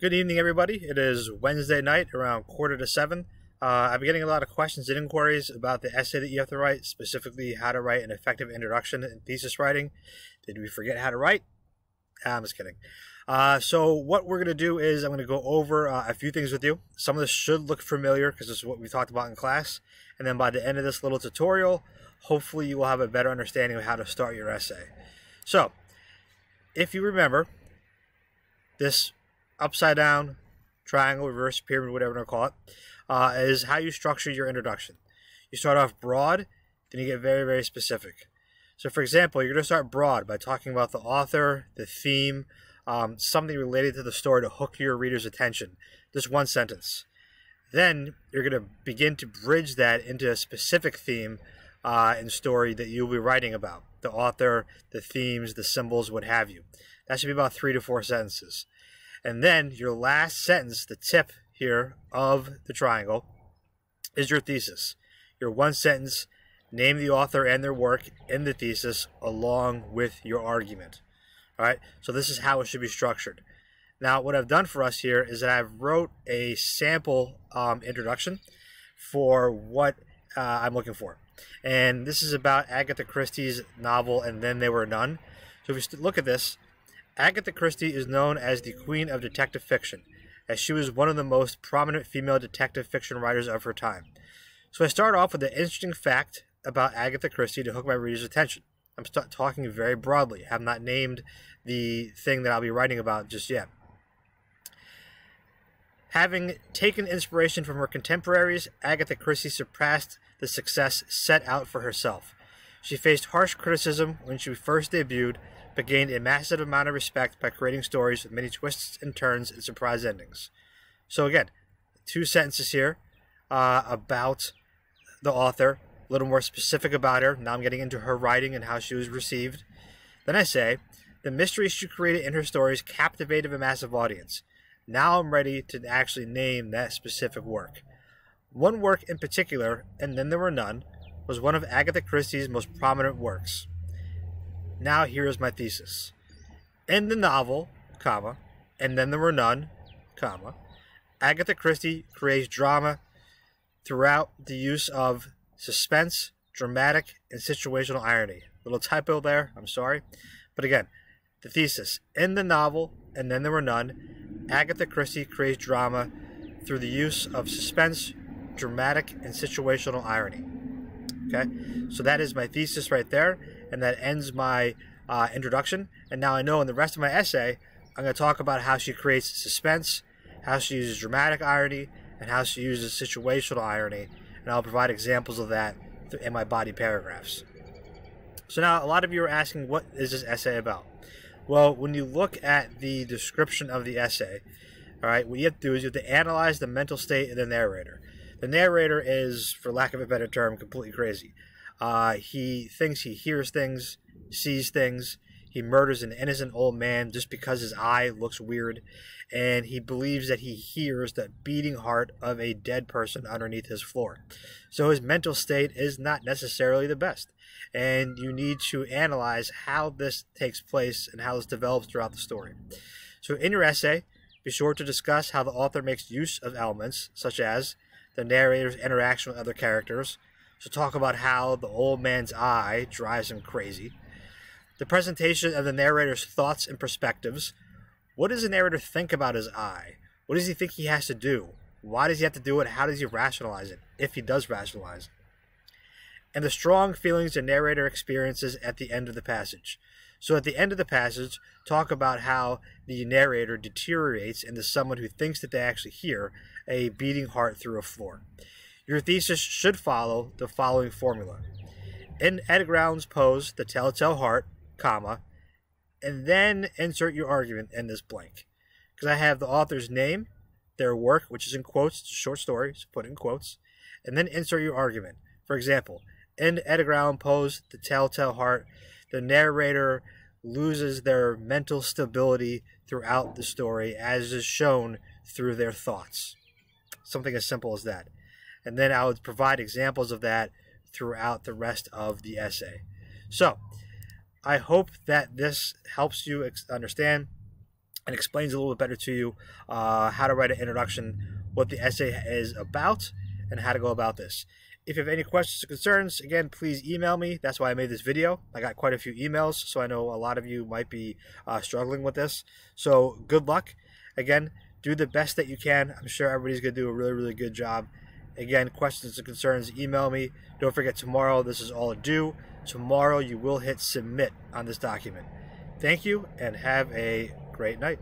Good evening, everybody. It is Wednesday night around 6:45. I've been getting a lot of questions and inquiries about the essay that you have to write, specifically how to write an effective introduction in thesis writing. Did we forget how to write? I'm just kidding. So what we're going to do is I'm going to go over a few things with you. Some of this should look familiar because this is what we talked about in class. And then by the end of this little tutorial, hopefully you will have a better understanding of how to start your essay. So, if you remember, this upside down, triangle, reverse, pyramid, whatever you want to call it, is how you structure your introduction. You start off broad, then you get very, very specific. So for example, you're going to start broad by talking about the author, the theme, something related to the story to hook your reader's attention. Just one sentence. Then you're going to begin to bridge that into a specific theme and story that you'll be writing about. The author, the themes, the symbols, what have you. That should be about 3 to 4 sentences. And then your last sentence, the tip here of the triangle, is your thesis. Your one sentence, name the author and their work in the thesis along with your argument. All right, so this is how it should be structured. Now, what I've done for us here is that I've wrote a sample introduction for what I'm looking for. And this is about Agatha Christie's novel, And Then There Were None. So if you look at this, Agatha Christie is known as the queen of detective fiction, as she was one of the most prominent female detective fiction writers of her time. So I start off with an interesting fact about Agatha Christie to hook my reader's attention. I'm talking very broadly. I have not named the thing that I'll be writing about just yet. Having taken inspiration from her contemporaries, Agatha Christie surpassed the success set out for herself. She faced harsh criticism when she first debuted, but gained a massive amount of respect by creating stories with many twists and turns and surprise endings. So again, 2 sentences here about the author, a little more specific about her. Now I'm getting into her writing and how she was received. Then I say, the mysteries she created in her stories captivated a massive audience. Now I'm ready to actually name that specific work. One work in particular, And Then There Were None, was one of Agatha Christie's most prominent works. Now here is my thesis. In the novel, comma, And Then There Were None, comma, Agatha Christie creates drama throughout the use of suspense, dramatic, and situational irony. Little typo there, I'm sorry. But again, the thesis. In the novel, And Then There Were None, Agatha Christie creates drama through the use of suspense, dramatic, and situational irony. Okay, so that is my thesis right there, and that ends my introduction. And now I know in the rest of my essay, I'm going to talk about how she creates suspense, how she uses dramatic irony, and how she uses situational irony, and I'll provide examples of that in my body paragraphs. So now a lot of you are asking, what is this essay about? Well, when you look at the description of the essay, all right, what you have to do is you have to analyze the mental state of the narrator. The narrator is, for lack of a better term, completely crazy. He thinks he hears things, sees things. He murders an innocent old man just because his eye looks weird. And he believes that he hears the beating heart of a dead person underneath his floor. So his mental state is not necessarily the best. And you need to analyze how this takes place and how this develops throughout the story. So in your essay, be sure to discuss how the author makes use of elements such as the narrator's interaction with other characters. So talk about how the old man's eye drives him crazy. The presentation of the narrator's thoughts and perspectives. What does the narrator think about his eye? What does he think he has to do? Why does he have to do it? How does he rationalize it, if he does rationalize it? And the strong feelings the narrator experiences at the end of the passage. So at the end of the passage, talk about how the narrator deteriorates into someone who thinks that they actually hear a beating heart through a floor. Your thesis should follow the following formula. In Ed Ground's pose, the telltale heart, comma, and then insert your argument in this blank. Because I have the author's name, their work, which is in quotes, it's a short story, so put it in quotes, and then insert your argument. For example, in Ed Ground pose, the telltale heart, the narrator loses their mental stability throughout the story, as is shown through their thoughts. Something as simple as that. And then I would provide examples of that throughout the rest of the essay. So, I hope that this helps you understand and explains a little bit better to you how to write an introduction, what the essay is about, and how to go about this. If you have any questions or concerns, again, please email me. That's why I made this video. I got quite a few emails, so I know a lot of you might be struggling with this. So good luck. Again, do the best that you can. I'm sure everybody's going to do a really, really good job. Again, questions and concerns, email me. Don't forget, tomorrow, this is all due. Tomorrow, you will hit submit on this document. Thank you, and have a great night.